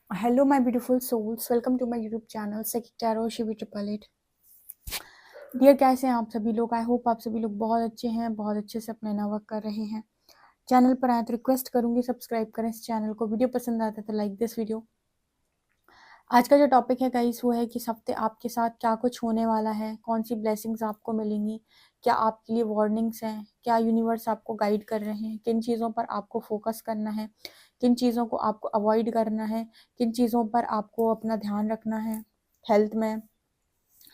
Hello, my beautiful souls. Welcome to my YouTube channel, Psychic Tarot Shivi Triple Eight. Dear, कैसे हैं आप सभी लोग? आई होप आप सभी लोग बहुत अच्छे हैं, बहुत अच्छे से अपना वर्क कर रहे हैं। चैनल पर आए तो रिक्वेस्ट करूंगी सब्सक्राइब करें इस चैनल को। वीडियो पसंद आता है तो लाइक दिस वीडियो। आज का जो टॉपिक है गाइस वो है कि इस हफ्ते आपके साथ क्या कुछ होने वाला है, कौन सी ब्लेसिंग्स आपको मिलेंगी, क्या आपके लिए वार्निंग्स हैं, क्या यूनिवर्स आपको गाइड कर रहे हैं, किन चीज़ों पर आपको फोकस करना है, किन चीज़ों को आपको अवॉइड करना है, किन चीज़ों पर आपको अपना ध्यान रखना है, हेल्थ में,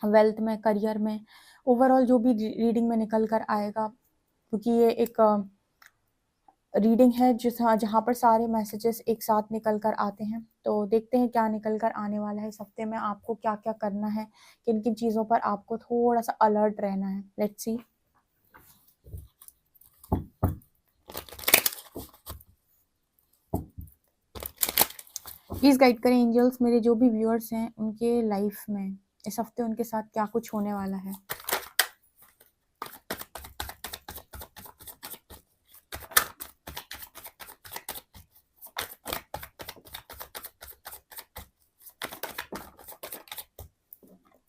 वेल्थ में, करियर में, ओवरऑल जो भी रीडिंग में निकल कर आएगा, क्योंकि ये एक रीडिंग है जहाँ पर सारे मैसेजेस एक साथ निकल कर आते हैं। तो देखते हैं क्या निकल कर आने वाला है इस हफ्ते में, आपको क्या क्या करना है, किन किन चीज़ों पर आपको थोड़ा सा अलर्ट रहना है। Let's see. प्लीज़ गाइड करें एंजल्स, मेरे जो भी व्यूअर्स हैं उनके लाइफ में इस हफ्ते उनके साथ क्या कुछ होने वाला है।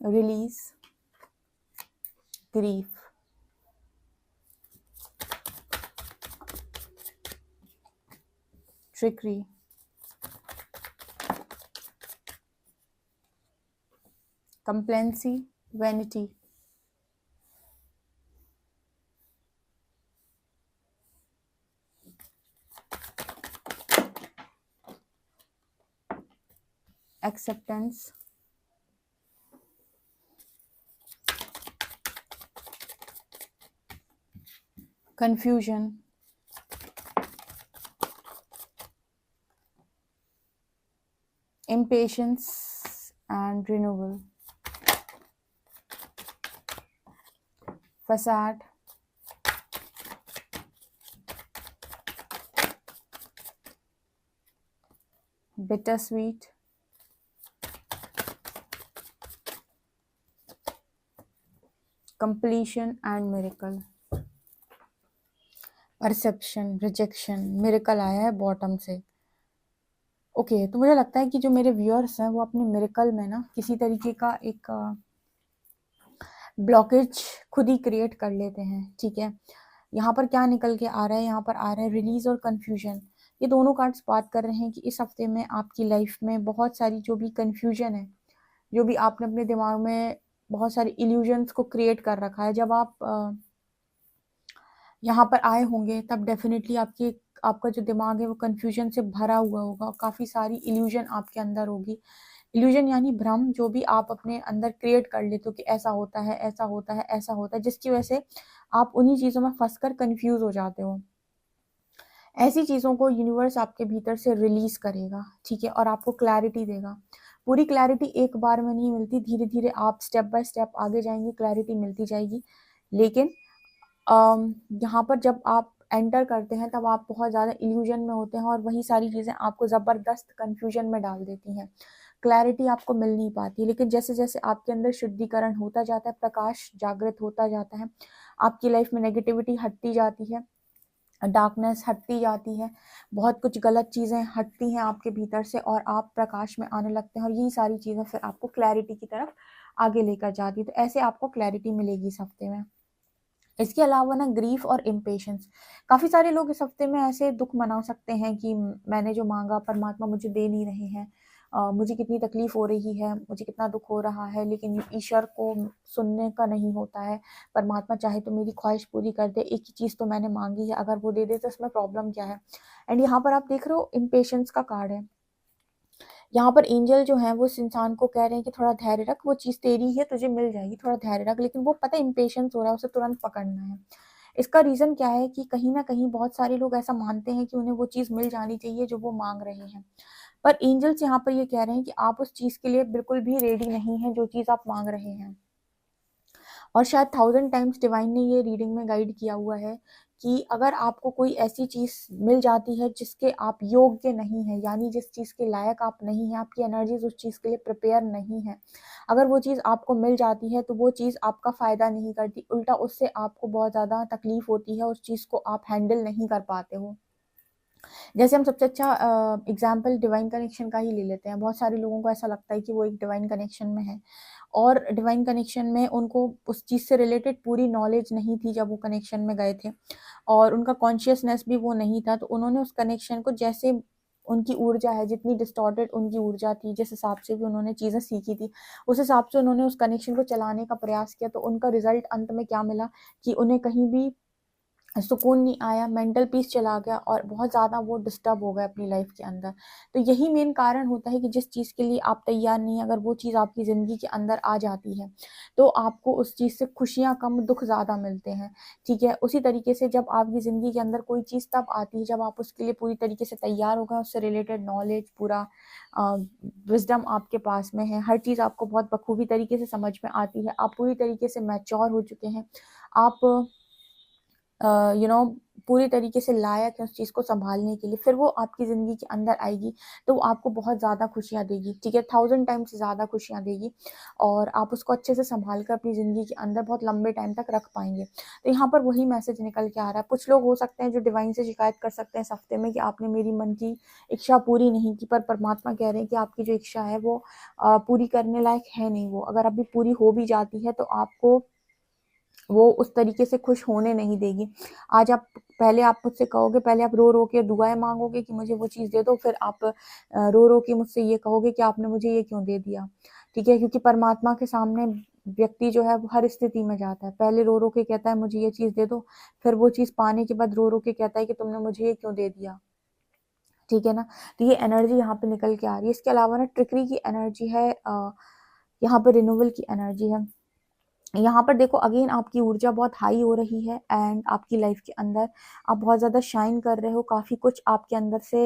Release, grief, trickery, complacency, vanity, acceptance, confusion, impatience and renewal, facade, bittersweet, completion and miracle, perception, rejection, miracle आया है बॉटम से। ओके, तो मुझे लगता है कि जो मेरे व्यूअर्स हैं वो अपने मिरेकल में ना किसी तरीके का एक ब्लॉकेज खुद ही क्रिएट कर लेते हैं। ठीक है, यहाँ पर क्या निकल के आ रहा है, यहाँ पर आ रहा है रिलीज और कन्फ्यूजन। ये दोनों कार्ड्स बात कर रहे हैं कि इस हफ्ते में आपकी लाइफ में बहुत सारी जो भी कन्फ्यूजन है, जो भी आपने अपने दिमाग में बहुत सारे इल्यूजन्स को क्रिएट कर रखा है, जब आप यहाँ पर आए होंगे तब डेफिनेटली आपका जो दिमाग है वो कन्फ्यूजन से भरा हुआ होगा। काफ़ी सारी इल्यूजन आपके अंदर होगी। इल्यूजन यानी भ्रम, जो भी आप अपने अंदर क्रिएट कर लेते हो कि ऐसा होता है, ऐसा होता है, ऐसा होता है, जिसकी वजह से आप उन्हीं चीज़ों में फंस कर कन्फ्यूज हो जाते हो। ऐसी चीज़ों को यूनिवर्स आपके भीतर से रिलीज करेगा, ठीक है, और आपको क्लैरिटी देगा। पूरी क्लैरिटी एक बार में नहीं मिलती, धीरे धीरे आप स्टेप बाय स्टेप आगे जाएंगे, क्लैरिटी मिलती जाएगी। लेकिन यहाँ पर जब आप एंटर करते हैं तब आप बहुत ज़्यादा इल्यूजन में होते हैं और वही सारी चीज़ें आपको ज़बरदस्त कन्फ्यूजन में डाल देती हैं। क्लैरिटी आपको मिल नहीं पाती। लेकिन जैसे जैसे आपके अंदर शुद्धिकरण होता जाता है, प्रकाश जागृत होता जाता है, आपकी लाइफ में नेगेटिविटी हटती जाती है, डार्कनेस हटती जाती है, बहुत कुछ गलत चीज़ें हटती हैं आपके भीतर से और आप प्रकाश में आने लगते हैं, और यही सारी चीज़ें फिर आपको क्लैरिटी की तरफ आगे लेकर जाती है। तो ऐसे आपको क्लैरिटी मिलेगी इस हफ्ते में। इसके अलावा ना ग्रीफ और इम्पेशंस, काफ़ी सारे लोग इस हफ्ते में ऐसे दुख मना सकते हैं कि मैंने जो मांगा परमात्मा मुझे दे नहीं रहे हैं, मुझे कितनी तकलीफ हो रही है, मुझे कितना दुख हो रहा है, लेकिन ईश्वर को सुनने का नहीं होता है। परमात्मा चाहे तो मेरी ख्वाहिश पूरी कर दे, एक ही चीज़ तो मैंने मांगी है, अगर वो दे दे तो इसमें प्रॉब्लम क्या है। एंड यहाँ पर आप देख रहे हो इम्पेशंस का कार्ड है। यहाँ पर एंजल जो है वो इस इंसान को कह रहे हैं कि थोड़ा धैर्य रख, वो चीज़ तेरी है, तुझे मिल जाएगी, थोड़ा धैर्य रख। लेकिन वो पता है इम्पेशंस हो रहा है, उसे तुरंत पकड़ना है। इसका रीज़न क्या है कि कहीं ना कहीं बहुत सारे लोग ऐसा मानते हैं कि उन्हें वो चीज़ मिल जानी चाहिए जो वो मांग रहे हैं, पर एंजल्स यहाँ पर ये कह रहे हैं कि आप उस चीज़ के लिए बिल्कुल भी रेडी नहीं है जो चीज़ आप मांग रहे हैं। और शायद 1000 टाइम्स डिवाइन ने ये रीडिंग में गाइड किया हुआ है कि अगर आपको कोई ऐसी चीज़ मिल जाती है जिसके आप योग्य नहीं है, यानी जिस चीज़ के लायक आप नहीं हैं, आपकी एनर्जीज उस चीज़ के लिए प्रिपेयर नहीं है, अगर वो चीज़ आपको मिल जाती है तो वो चीज़ आपका फ़ायदा नहीं करती, उल्टा उससे आपको बहुत ज़्यादा तकलीफ होती है, उस चीज़ को आप हैंडल नहीं कर पाते हो। जैसे हम सबसे अच्छा एग्जाम्पल डिवाइन कनेक्शन का ही ले लेते हैं। बहुत सारे लोगों को ऐसा लगता है कि वो एक डिवाइन कनेक्शन में है, और डिवाइन कनेक्शन में उनको उस चीज़ से रिलेटेड पूरी नॉलेज नहीं थी जब वो कनेक्शन में गए थे, और उनका कॉन्शियसनेस भी वो नहीं था। तो उन्होंने उस कनेक्शन को, जैसे उनकी ऊर्जा है, जितनी डिस्टॉर्टेड उनकी ऊर्जा थी, जिस हिसाब से भी उन्होंने चीज़ें सीखी थी, उस हिसाब से उन्होंने उस कनेक्शन को चलाने का प्रयास किया। तो उनका रिजल्ट अंत में क्या मिला कि उन्हें कहीं भी सुकून नहीं आया, मेंटल पीस चला गया, और बहुत ज़्यादा वो डिस्टर्ब हो गए अपनी लाइफ के अंदर। तो यही मेन कारण होता है कि जिस चीज़ के लिए आप तैयार नहीं, अगर वो चीज़ आपकी ज़िंदगी के अंदर आ जाती है, तो आपको उस चीज़ से खुशियाँ कम, दुख ज़्यादा मिलते हैं, ठीक है। उसी तरीके से जब आपकी ज़िंदगी के अंदर कोई चीज़ तब आती है जब आप उसके लिए पूरी तरीके से तैयार हो गए, उससे रिलेटेड नॉलेज, पूरा विजडम आपके पास में है, हर चीज़ आपको बहुत बखूबी तरीके से समझ में आती है, आप पूरी तरीके से मैच्योर हो चुके हैं, आप यू नो पूरी तरीके से लायक है उस चीज़ को संभालने के लिए, फिर वो आपकी ज़िंदगी के अंदर आएगी, तो वो आपको बहुत ज़्यादा खुशियाँ देगी, ठीक है, 1000 टाइम्स ज़्यादा खुशियाँ देगी, और आप उसको अच्छे से संभाल कर अपनी ज़िंदगी के अंदर बहुत लंबे टाइम तक रख पाएंगे। तो यहाँ पर वही मैसेज निकल के आ रहा है। कुछ लोग हो सकते हैं जो डिवाइन से शिकायत कर सकते हैं इस हफ्ते में कि आपने मेरी मन की इच्छा पूरी नहीं की, पर परमात्मा कह रहे हैं कि आपकी जो इच्छा है वो पूरी करने लायक है नहीं। वो अगर अभी पूरी हो भी जाती है तो आपको वो उस तरीके से खुश होने नहीं देगी। आज आप पहले आप मुझसे कहोगे, पहले आप रो रो के दुआएं मांगोगे कि मुझे वो चीज़ दे दो, फिर आप रो रो के मुझसे ये कहोगे कि आपने मुझे ये क्यों दे दिया, ठीक है। क्योंकि परमात्मा के सामने व्यक्ति जो है वो हर स्थिति में जाता है, पहले रो रो के कहता है मुझे ये चीज़ दे दो, फिर वो चीज़ पाने के बाद रो रो के कहता है कि तुमने मुझे ये क्यों दे दिया, ठीक है ना। तो ये एनर्जी यहाँ पे निकल के आ रही है। इसके अलावा ना ट्रिकरी की एनर्जी है, यहाँ पे रिन्यूअल की एनर्जी है। यहाँ पर देखो अगेन आपकी ऊर्जा बहुत हाई हो रही है, एंड आपकी लाइफ के अंदर आप बहुत ज़्यादा शाइन कर रहे हो, काफ़ी कुछ आपके अंदर से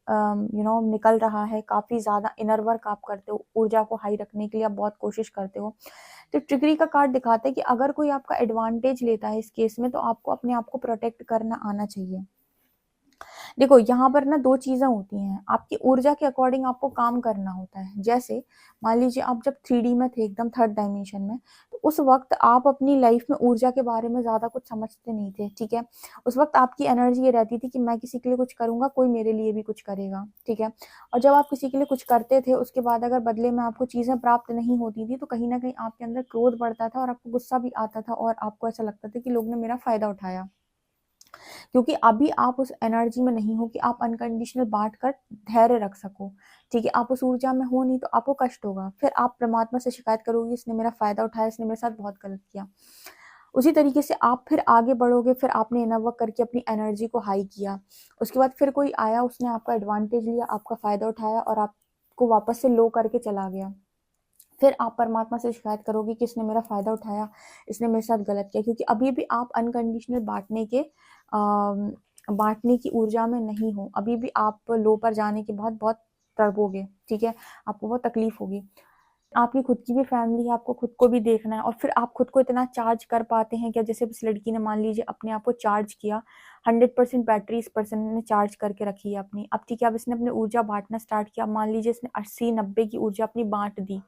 निकल रहा है, काफ़ी ज़्यादा इनर वर्क आप करते हो, ऊर्जा को हाई रखने के लिए आप बहुत कोशिश करते हो। तो ट्रिकरी का कार्ड दिखाता है कि अगर कोई आपका एडवांटेज लेता है इस केस में, तो आपको अपने आप को प्रोटेक्ट करना आना चाहिए। देखो यहाँ पर ना दो चीजें होती हैं, आपकी ऊर्जा के अकॉर्डिंग आपको काम करना होता है। जैसे मान लीजिए आप जब 3D में थे, एकदम थर्ड डायमेंशन में, तो उस वक्त आप अपनी लाइफ में ऊर्जा के बारे में ज्यादा कुछ समझते नहीं थे, ठीक है। उस वक्त आपकी एनर्जी ये रहती थी कि मैं किसी के लिए कुछ करूंगा, कोई मेरे लिए भी कुछ करेगा, ठीक है। और जब आप किसी के लिए कुछ करते थे, उसके बाद अगर बदले में आपको चीजें प्राप्त नहीं होती थी, तो कहीं ना कहीं आपके अंदर क्रोध बढ़ता था, और आपको गुस्सा भी आता था, और आपको ऐसा लगता था कि लोग ने मेरा फायदा उठाया। क्योंकि अभी आप उस एनर्जी में नहीं हो कि आप अनकंडीशनल बांट कर धैर्य रख सको, ठीक है। आप उस ऊर्जा में हो नहीं, तो आपको कष्ट होगा, फिर आप परमात्मा से शिकायत करोगे इसने मेरा फायदा उठाया, इसने मेरे साथ बहुत गलत किया। उसी तरीके से आप फिर आगे बढ़ोगे, फिर आपने इनर वर्क करके अपनी एनर्जी को हाई किया, उसके बाद फिर कोई आया, उसने आपका एडवांटेज लिया, आपका फायदा उठाया, और आपको वापस से लो करके चला गया। फिर आप परमात्मा से शिकायत करोगे कि इसने मेरा फायदा उठाया, इसने मेरे साथ गलत किया, क्योंकि अभी भी आप अनकंडीशनल बांटने की ऊर्जा में नहीं हो। अभी भी आप लो पर जाने के बाद बहुत तड़पोगे, ठीक है, आपको बहुत तकलीफ होगी। आपकी खुद की भी फैमिली है, आपको खुद को भी देखना है, और फिर आप खुद को इतना चार्ज कर पाते हैं क्या? जैसे इस लड़की ने मान लीजिए अपने आप को चार्ज किया, 100% बैटरी इस पर्सन ने चार्ज करके रखी है अपनी। अब ठीक है, अब इसने अपनी ऊर्जा बांटना स्टार्ट किया, मान लीजिए इसने 80-90 की ऊर्जा अपनी बांट दी,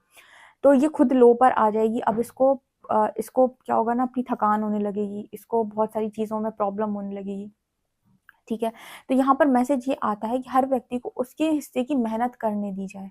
तो ये खुद लो पर आ जाएगी। अब इसको क्या होगा ना, अपनी थकान होने लगेगी, इसको बहुत सारी चीज़ों में प्रॉब्लम होने लगेगी, ठीक है। तो यहाँ पर मैसेज ये आता है कि हर व्यक्ति को उसके हिस्से की मेहनत करने दी जाए।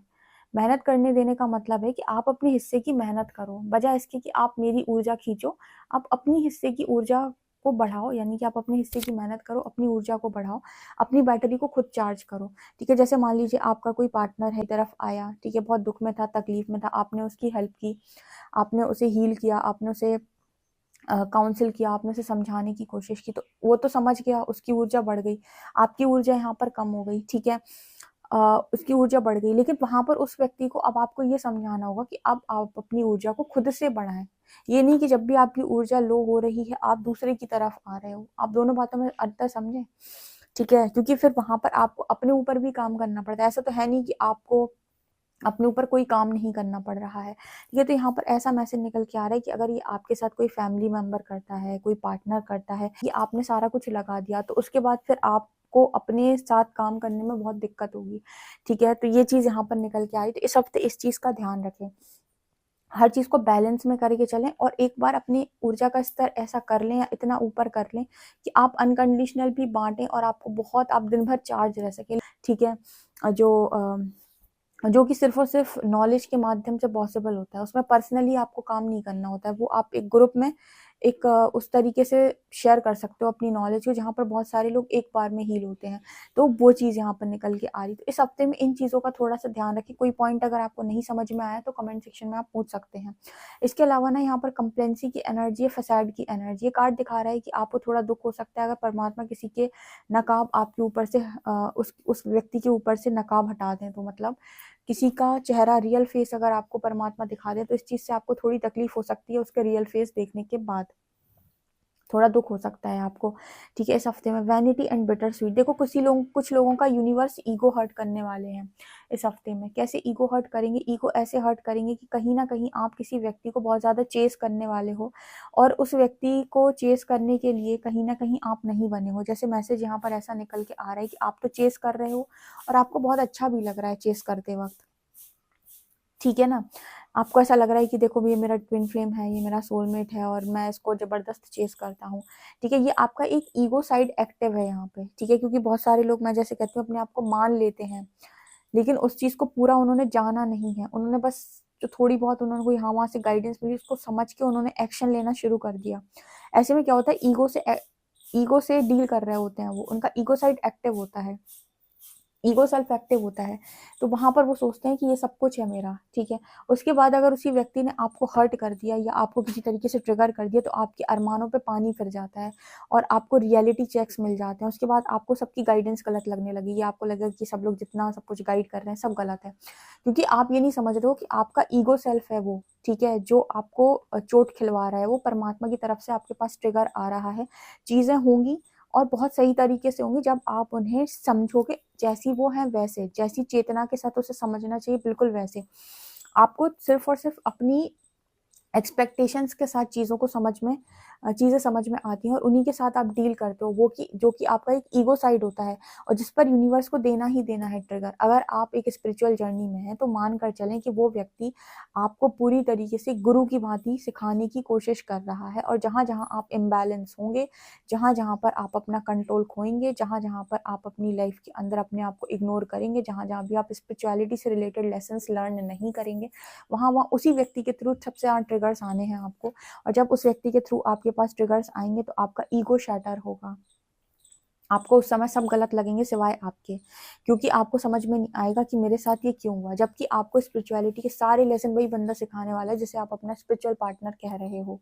मेहनत करने देने का मतलब है कि आप अपने हिस्से की मेहनत करो, बजाय इसके कि आप मेरी ऊर्जा खींचो। आप अपनी हिस्से की ऊर्जा को बढ़ाओ, यानी कि आप अपने हिस्से की मेहनत करो, अपनी ऊर्जा को बढ़ाओ, अपनी बैटरी को खुद चार्ज करो, ठीक है। जैसे मान लीजिए आपका कोई पार्टनर है, तरफ आया, ठीक है, बहुत दुख में था, तकलीफ में था, आपने उसकी हेल्प की, आपने उसे हील किया, आपने उसे काउंसिल किया, आपने उसे समझाने की कोशिश की, तो वो तो समझ गया, उसकी ऊर्जा बढ़ गई, आपकी ऊर्जा यहाँ पर कम हो गई, ठीक है। उसकी ऊर्जा बढ़ गई, लेकिन वहां पर उस व्यक्ति को अब आपको ये समझाना होगा कि अब आप अपनी ऊर्जा को खुद से बढ़ाएं। ये नहीं कि जब भी आपकी ऊर्जा लो हो रही है आप दूसरे की तरफ आ रहे हो। आप दोनों बातों में अंतर समझे, ठीक है, क्योंकि फिर वहां पर आपको अपने ऊपर भी काम करना पड़ता है। ऐसा तो है नहीं कि आपको अपने ऊपर कोई काम नहीं करना पड़ रहा है, ठीक है। तो यहाँ पर ऐसा मैसेज निकल के आ रहा है कि अगर ये आपके साथ कोई फैमिली मेंबर करता है, कोई पार्टनर करता है, कि आपने सारा कुछ लगा दिया, तो उसके बाद फिर आपको अपने साथ काम करने में बहुत दिक्कत होगी, ठीक है। तो ये चीज यहाँ पर निकल के आ रही, तो इस हफ्ते इस चीज का ध्यान रखें। हर चीज़ को बैलेंस में करके चलें और एक बार अपनी ऊर्जा का स्तर ऐसा कर लें या इतना ऊपर कर लें कि आप अनकंडीशनल भी बाँटें और आपको बहुत आप दिन भर चार्ज रह सकें, ठीक है? जो कि सिर्फ़ और सिर्फ़ नॉलेज के माध्यम से पॉसिबल होता है, उसमें पर्सनली आपको काम नहीं करना होता है, वो आप एक ग्रुप में एक उस तरीके से शेयर कर सकते हो अपनी नॉलेज को जहाँ पर बहुत सारे लोग एक बार में हील होते हैं, तो वो चीज़ यहाँ पर निकल के आ रही है। तो इस हफ्ते में इन चीज़ों का थोड़ा-सा ध्यान रखें, कोई पॉइंट अगर आपको नहीं समझ में आया तो कमेंट सेक्शन में आप पूछ सकते हैं। इसके अलावा ना यहाँ पर कंप्लेंसी की एनर्जी है, फसाद की एनर्जी, ये कार्ड दिखा रहा है कि आपको थोड़ा दुःख हो सकता है अगर परमात्मा किसी के नकाब आपके ऊपर से उस व्यक्ति के ऊपर से नकाब हटा दें, तो मतलब किसी का चेहरा रियल फेस अगर आपको परमात्मा दिखा दे तो इस चीज़ से आपको थोड़ी तकलीफ हो सकती है उसके रियल फेस देखने के बाद। थोड़ा दुःख हो सकता है आपको, ठीक है? इस हफ्ते में वैनिटी एंड बिटर स्वीट, देखो कुछ लोगों का यूनिवर्स ईगो हर्ट करने वाले हैं इस हफ्ते में। कैसे ईगो हर्ट करेंगे? ईगो ऐसे हर्ट करेंगे कि कहीं न कहीं आप किसी व्यक्ति को बहुत ज़्यादा चेज़ करने वाले हो और उस व्यक्ति को चेज़ करने के लिए कहीं न कहीं आप नहीं बने हो। जैसे मैसेज यहाँ पर ऐसा निकल के आ रहा है कि आप तो चेज़ कर रहे हो और आपको बहुत अच्छा भी लग रहा है चेज़ करते वक़्त, ठीक है ना? आपको ऐसा लग रहा है कि देखो ये मेरा ट्विन फ्लेम है, ये मेरा सोलमेट है और मैं इसको ज़बरदस्त चेज़ करता हूँ, ठीक है? ये आपका एक ईगो साइड एक्टिव है यहाँ पे, ठीक है? क्योंकि बहुत सारे लोग, मैं जैसे कहती हूँ, अपने आप को मान लेते हैं, लेकिन उस चीज़ को पूरा उन्होंने जाना नहीं है। उन्होंने बस जो थोड़ी बहुत उन्होंने को यहाँ-वहाँ से गाइडेंस मिली, उसको समझ के उन्होंने एक्शन लेना शुरू कर दिया। ऐसे में क्या होता है, ईगो से डील कर रहे होते हैं वो, उनका ईगो साइड एक्टिव होता है। ईगो सेल्फ एक्टिव होता है, तो वहाँ पर वो सोचते हैं कि ये सब कुछ है मेरा, ठीक है? उसके बाद अगर उसी व्यक्ति ने आपको हर्ट कर दिया या आपको किसी तरीके से ट्रिगर कर दिया, तो आपके अरमानों पे पानी फिर जाता है और आपको रियलिटी चेक्स मिल जाते हैं। उसके बाद आपको सबकी गाइडेंस गलत लगने लगेगी, आपको लगेगा कि सब लोग जितना सब कुछ गाइड कर रहे हैं, सब गलत है। क्योंकि आप ये नहीं समझ रहे हो कि आपका ईगो सेल्फ है वो, ठीक है? जो आपको चोट खिलवा रहा है, वो परमात्मा की तरफ से आपके पास ट्रिगर आ रहा है। चीज़ें होंगी और बहुत सही तरीके से होंगी जब आप उन्हें समझोगे, जैसी वो हैं वैसे, जैसी चेतना के साथ उसे समझना चाहिए बिल्कुल वैसे। आपको सिर्फ़ और सिर्फ़ अपनी एक्सपेक्टेशंस के साथ चीज़ें समझ में आती हैं और उन्हीं के साथ आप डील करते हो, वो कि जो कि आपका एक ईगो साइड होता है और जिस पर यूनिवर्स को देना ही देना है ट्रिगर। अगर आप एक स्पिरिचुअल जर्नी में हैं, तो मान कर चलें कि वो व्यक्ति आपको पूरी तरीके से गुरु की भांति सिखाने की कोशिश कर रहा है और जहाँ-जहाँ आप इम्बैलेंस होंगे, जहाँ-जहाँ पर आप अपना कंट्रोल खोएँगे, जहाँ-जहाँ पर आप अपनी लाइफ़ के अंदर अपने आप को इग्नोर करेंगे, जहाँ-जहाँ भी आप स्पिरिचुअलिटी से रिलेटेड लेसन्स लर्न नहीं करेंगे, वहाँ उसी व्यक्ति के थ्रू सबसे ज़्यादा ट्रिगर्स आने हैं आपको। और जब उस व्यक्ति के थ्रू आपके पास ट्रिगर्स आएँगे, तो आपका ईगो शैटर होगा। आपको उस समय सब गलत लगेंगे सिवाय आपके, क्योंकि आपको समझ में नहीं आएगा कि मेरे साथ ये क्यों हुआ? जबकि आपको स्पिरिचुअलिटी के सारे लेसन वही बंदा सिखाने वाला है जिसे आप अपना स्पिरिचुअल पार्टनर कह रहे हो,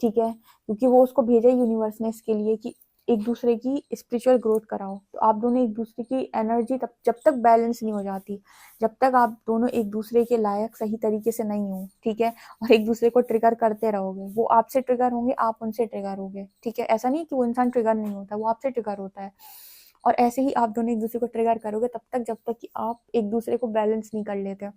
ठीक है? क्योंकि वो उसको भेजा ही यूनिवर्स ने इसके लिए कि एक-दूसरे की स्पिरिचुअल ग्रोथ कराओ। तो आप दोनों एक-दूसरे की एनर्जी तब जब तक बैलेंस नहीं हो जाती, जब तक आप दोनों एक-दूसरे के लायक सही तरीके से नहीं हो, ठीक है? और एक-दूसरे को ट्रिगर करते रहोगे, वो आपसे ट्रिगर होंगे, आप उनसे ट्रिगर होगे, ठीक है? ऐसा नहीं है कि वो इंसान ट्रिगर नहीं होता, वो आपसे ट्रिगर होता है। और ऐसे ही आप दोनों एक-दूसरे को ट्रिगर करोगे तब तक जब तक कि आप एक-दूसरे को बैलेंस नहीं कर लेते।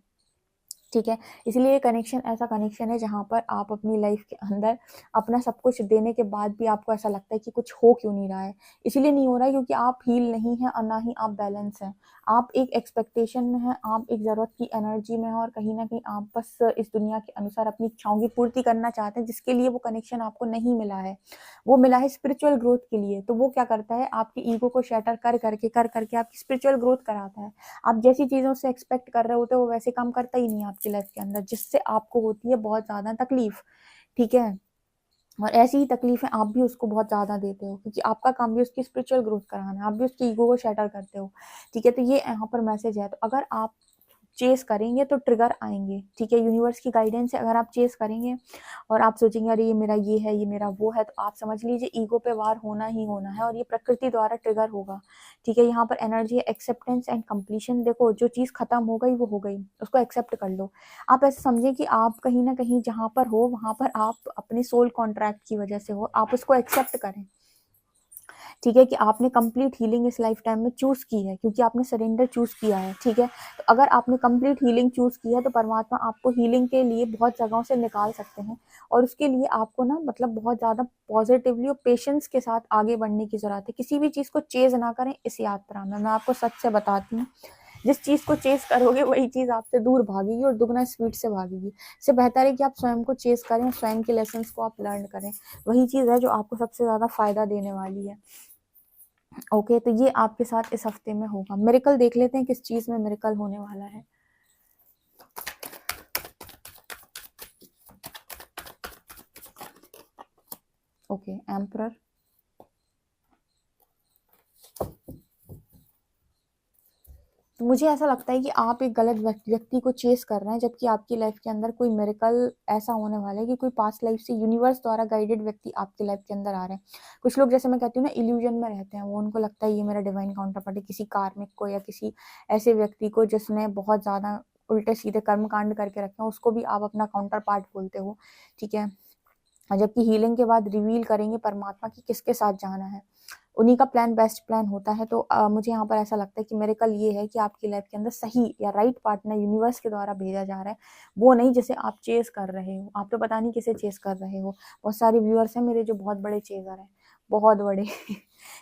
ठीक है? इसलिए ये कनेक्शन ऐसा कनेक्शन है जहाँ पर आप अपनी लाइफ़ के अंदर अपना सब कुछ देने के बाद भी आपको ऐसा लगता है कि कुछ हो क्यों नहीं रहा है? इसीलिए नहीं हो रहा है क्योंकि आप हील नहीं हैं और ना ही आप बैलेंस हैं। आप एक एक्सपेक्टेशन में हैं, आप एक ज़रूरत की एनर्जी में हैं और कहीं न कहीं आप बस इस दुनिया के अनुसार अपनी इच्छाओं की पूर्ति करना चाहते हैं, जिसके लिए वो कनेक्शन आपको नहीं मिला है। वो मिला है स्पिरिचुअल ग्रोथ के लिए। तो वो क्या करता है, आपकी ईगो को शैटर कर करके आपकी स्पिरिचुअल ग्रोथ कराता है। आप जैसी चीज़ों से एक्सपेक्ट कर रहे होते हो, वो वैसे काम करता ही नहीं है आपकी लाइफ के अंदर, जिससे आपको होती है बहुत ज़्यादा तकलीफ, ठीक है? और ऐसी ही तकलीफ़ें आप भी उसको बहुत ज़्यादा देते हो क्योंकि आपका काम भी उसकी स्पिरिचुअल ग्रोथ कराना है, आप भी उसकी ईगो को शैटर करते हो, ठीक है? तो ये यहाँ पर मैसेज है। तो अगर आप चेज़ करेंगे तो ट्रिगर आएँगे, ठीक है? यूनिवर्स की गाइडेंस से अगर आप चेज़ करेंगे और आप सोचेंगे अरे ये मेरा वो है, तो आप समझ लीजिए ईगो पे वार होना ही होना है और ये प्रकृति द्वारा ट्रिगर होगा, ठीक है? यहाँ पर एनर्जी है एक्सेप्टेंस एंड कंप्लीशन। देखो जो चीज़ खत्म हो गई वो हो गई, उसको एक्सेप्ट कर लो। आप ऐसे समझें कि आप कहीं न कहीं जहाँ पर हो वहाँ पर आप अपने सोल कॉन्ट्रैक्ट की वजह से हो, आप उसको एक्सेप्ट करें। ठीक है? कि आपने कंप्लीट हीलिंग इस लाइफ टाइम में चूज़ की है क्योंकि आपने सरेंडर चूज़ किया है, ठीक है? तो अगर आपने कंप्लीट हीलिंग चूज़ की है तो परमात्मा आपको हीलिंग के लिए बहुत जगहों से निकाल सकते हैं और उसके लिए आपको ना मतलब बहुत ज़्यादा पॉजिटिवली और पेशेंस के साथ आगे बढ़ने की ज़रूरत है। किसी भी चीज़ को चेज़ ना करें इस यात्रा में, मैं आपको सच से बताती हूँ। जिस चीज़ को चेस करोगे वही चीज़ आपसे दूर भागेगी और दुगना स्पीड से भागेगी। इससे बेहतर है कि आप स्वयं को चेस करें, स्वयं के लेसन्स को आप लर्न करें। वही चीज़ है जो आपको सबसे ज़्यादा फ़ायदा देने वाली है। ओके, तो ये आपके साथ इस हफ्ते में होगा। मिरेकल देख लेते हैं किस चीज़ में मिरेकल होने वाला है। Okay, emperor. तो मुझे ऐसा लगता है कि आप एक गलत व्यक्ति को चेस कर रहे हैं, जबकि आपकी लाइफ के अंदर कोई मिरेकल ऐसा होने वाला है कि कोई पास्ट लाइफ से यूनिवर्स द्वारा गाइडेड व्यक्ति आपकी लाइफ के अंदर आ रहे हैं। कुछ लोग, जैसे मैं कहती हूँ ना, इल्यूजन में रहते हैं, वो उनको लगता है ये मेरा डिवाइन काउंटर पार्ट है, किसी कार्मिक को या किसी ऐसे व्यक्ति को जिसने बहुत ज़्यादा उल्टे सीधे कर्म कांड करके रखे हैं, उसको भी आप अपना काउंटर पार्ट बोलते हो, ठीक है। जबकि हीलिंग के बाद रिवील करेंगे परमात्मा की किसके साथ जाना है, उन्हीं का प्लान बेस्ट प्लान होता है। तो मुझे यहाँ पर ऐसा लगता है कि मेरे कल ये है कि आपकी लाइफ के अंदर सही या राइट पार्टनर यूनिवर्स के द्वारा भेजा जा रहा है, वो नहीं जिसे आप चेस कर रहे हो। आप तो पता नहीं किसे चेस कर रहे हो। बहुत सारे व्यूअर्स हैं मेरे जो बहुत बड़े चेजर हैं, बहुत बड़े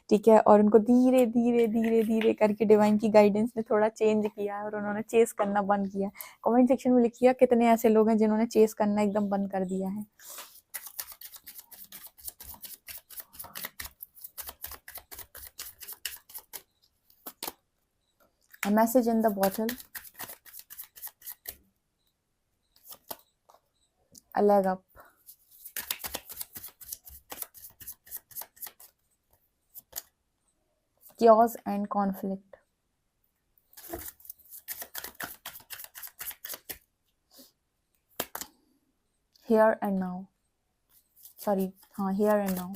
ठीक है, और उनको धीरे धीरे धीरे धीरे करके डिवाइन की गाइडेंस ने थोड़ा चेंज किया है और उन्होंने चेस करना बंद किया। कमेंट सेक्शन में लिखिए कितने ऐसे लोग हैं जिन्होंने चेस करना एकदम बंद कर दिया है। A message in the bottle, a leg up, chaos and conflict, here and now, sorry, here and now,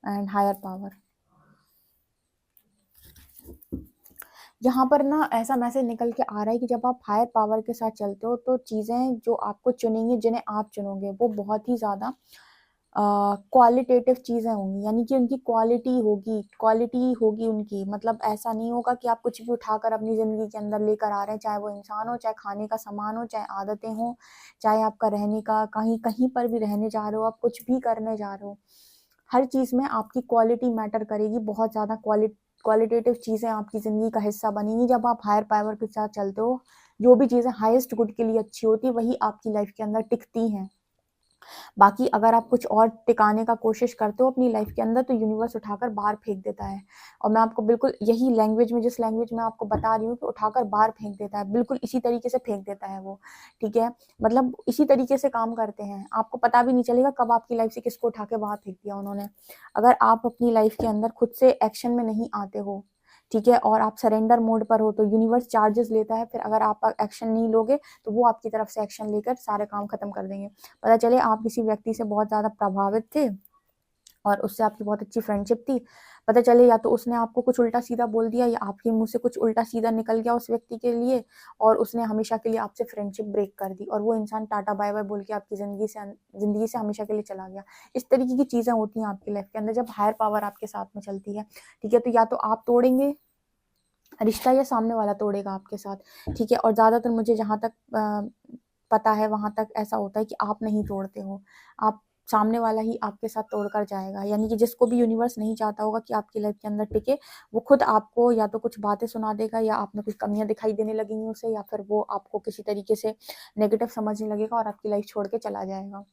and higher power। यहाँ पर ना ऐसा मैसेज निकल के आ रहा है कि जब आप हायर पावर के साथ चलते हो तो चीज़ें जो आपको चुनेंगी, जिन्हें आप चुनोगे, वो बहुत ही ज़्यादा क्वालिटेटिव चीज़ें होंगी, यानी कि उनकी क्वालिटी होगी उनकी। मतलब ऐसा नहीं होगा कि आप कुछ भी उठाकर अपनी ज़िंदगी के अंदर लेकर आ रहे हैं, चाहे वो इंसान हो, चाहे खाने का सामान हो, चाहे आदतें हो, चाहे आपका रहने का, कहीं पर भी रहने जा रहे हो, आप कुछ भी करने जा रहे हो, हर चीज़ में आपकी क्वालिटी मैटर करेगी। बहुत ज़्यादा क्वालिटेटिव चीज़ें आपकी ज़िंदगी का हिस्सा बनेंगी जब आप हायर पावर के साथ चलते हो। जो भी चीज़ें हाईएस्ट गुड के लिए अच्छी होती है वही आपकी लाइफ के अंदर टिकती हैं। बाकी अगर आप कुछ और टिकाने का कोशिश करते हो अपनी लाइफ के अंदर तो यूनिवर्स उठाकर बाहर फेंक देता है। और मैं आपको बिल्कुल यही लैंग्वेज में, जिस लैंग्वेज में आपको बता रही हूँ कि उठाकर बाहर फेंक देता है, बिल्कुल इसी तरीके से फेंक देता है वो, ठीक है। मतलब इसी तरीके से काम करते हैं, आपको पता भी नहीं चलेगा कब आपकी लाइफ से किसको उठा के बाहर फेंक दिया उन्होंने। अगर आप अपनी लाइफ के अंदर खुद से एक्शन में नहीं आते हो, ठीक है, और आप सरेंडर मोड पर हो, तो यूनिवर्स चार्जेस लेता है। फिर अगर आप एक्शन नहीं लोगे तो वो आपकी तरफ से एक्शन लेकर सारे काम खत्म कर देंगे। पता चले आप किसी व्यक्ति से बहुत ज़्यादा प्रभावित थे और उससे आपकी बहुत अच्छी फ्रेंडशिप थी, पता चले या तो उसने आपको कुछ उल्टा सीधा बोल दिया या आपके मुंह से कुछ उल्टा सीधा निकल गया उस व्यक्ति के लिए, और उसने हमेशा के लिए आपसे फ्रेंडशिप ब्रेक कर दी और वो इंसान टाटा बाय बाय बोल के आपकी ज़िंदगी से हमेशा के लिए चला गया। इस तरीके की चीज़ें होती हैं आपकी लाइफ के अंदर जब हायर पावर आपके साथ में चलती है, ठीक है। तो या तो आप तोड़ेंगे रिश्ता या सामने वाला तोड़ेगा आपके साथ, ठीक है। और ज़्यादातर मुझे जहाँ तक पता है वहाँ तक ऐसा होता है कि आप नहीं तोड़ते हो, आप सामने वाला ही आपके साथ तोड़कर जाएगा। यानी कि जिसको भी यूनिवर्स नहीं चाहता होगा कि आपकी लाइफ के अंदर टिके, वो खुद आपको या तो कुछ बातें सुना देगा या आप में कुछ कमियां दिखाई देने लगेंगी उसे, या फिर वो आपको किसी तरीके से नेगेटिव समझने लगेगा और आपकी लाइफ छोड़ के चला जाएगा,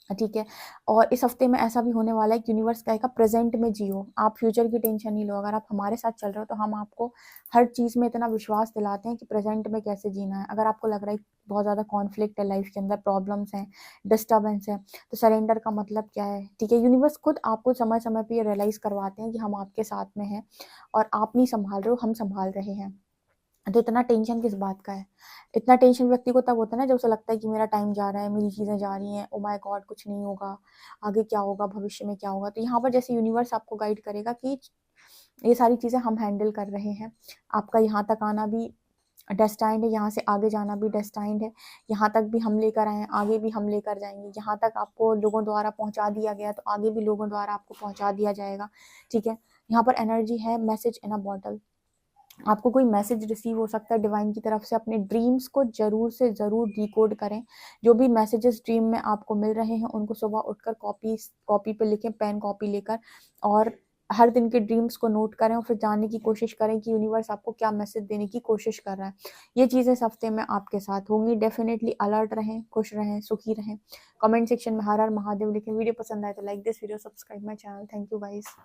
ठीक है। और इस हफ्ते में ऐसा भी होने वाला है कि यूनिवर्स कहेगा प्रेजेंट में जियो, आप फ्यूचर की टेंशन नहीं लो। अगर आप हमारे साथ चल रहे हो तो हम आपको हर चीज़ में इतना विश्वास दिलाते हैं कि प्रेजेंट में कैसे जीना है। अगर आपको लग रहा है बहुत ज़्यादा कॉन्फ्लिक्ट है लाइफ के अंदर, प्रॉब्लम्स हैं, डिस्टर्बेंस है, तो सरेंडर का मतलब क्या है, ठीक है। यूनिवर्स खुद आपको समय समय पर ये रियलाइज़ करवाते हैं कि हम आपके साथ में हैं और आप नहीं संभाल रहे हो, हम संभाल रहे हैं। तो इतना टेंशन किस बात का है? इतना टेंशन व्यक्ति को तब होता है ना जब उसे लगता है कि मेरा टाइम जा रहा है, मेरी चीज़ें जा रही हैं, ओह माय गॉड कुछ नहीं होगा, आगे क्या होगा, भविष्य में क्या होगा। तो यहाँ पर जैसे यूनिवर्स आपको गाइड करेगा कि ये सारी चीज़ें हम हैंडल कर रहे हैं। आपका यहाँ तक आना भी डेस्टाइन्ड है, यहाँ से आगे जाना भी डेस्टाइन्ड है। यहाँ तक भी हम लेकर आए हैं, आगे भी हम लेकर जाएँगे। यहाँ तक आपको लोगों द्वारा पहुँचा दिया गया तो आगे भी लोगों द्वारा आपको पहुँचा दिया जाएगा, ठीक है। यहाँ पर एनर्जी है मैसेज इन अ बॉटल। आपको कोई मैसेज रिसीव हो सकता है डिवाइन की तरफ से। अपने ड्रीम्स को ज़रूर से ज़रूर डिकोड करें। जो भी मैसेजेस ड्रीम में आपको मिल रहे हैं उनको सुबह उठकर कॉपी पे लिखें, पेन कॉपी लेकर, और हर दिन के ड्रीम्स को नोट करें और फिर जानने की कोशिश करें कि यूनिवर्स आपको क्या मैसेज देने की कोशिश कर रहा है। ये चीज़ें इस हफ्ते में आपके साथ होंगी। डेफिनेटली अलर्ट रहें, खुश रहें, सुखी रहें। कमेंट सेक्शन में हर हर महादेव लिखें। वीडियो पसंद आए तो like this video, subscribe my channel. Thank you guys.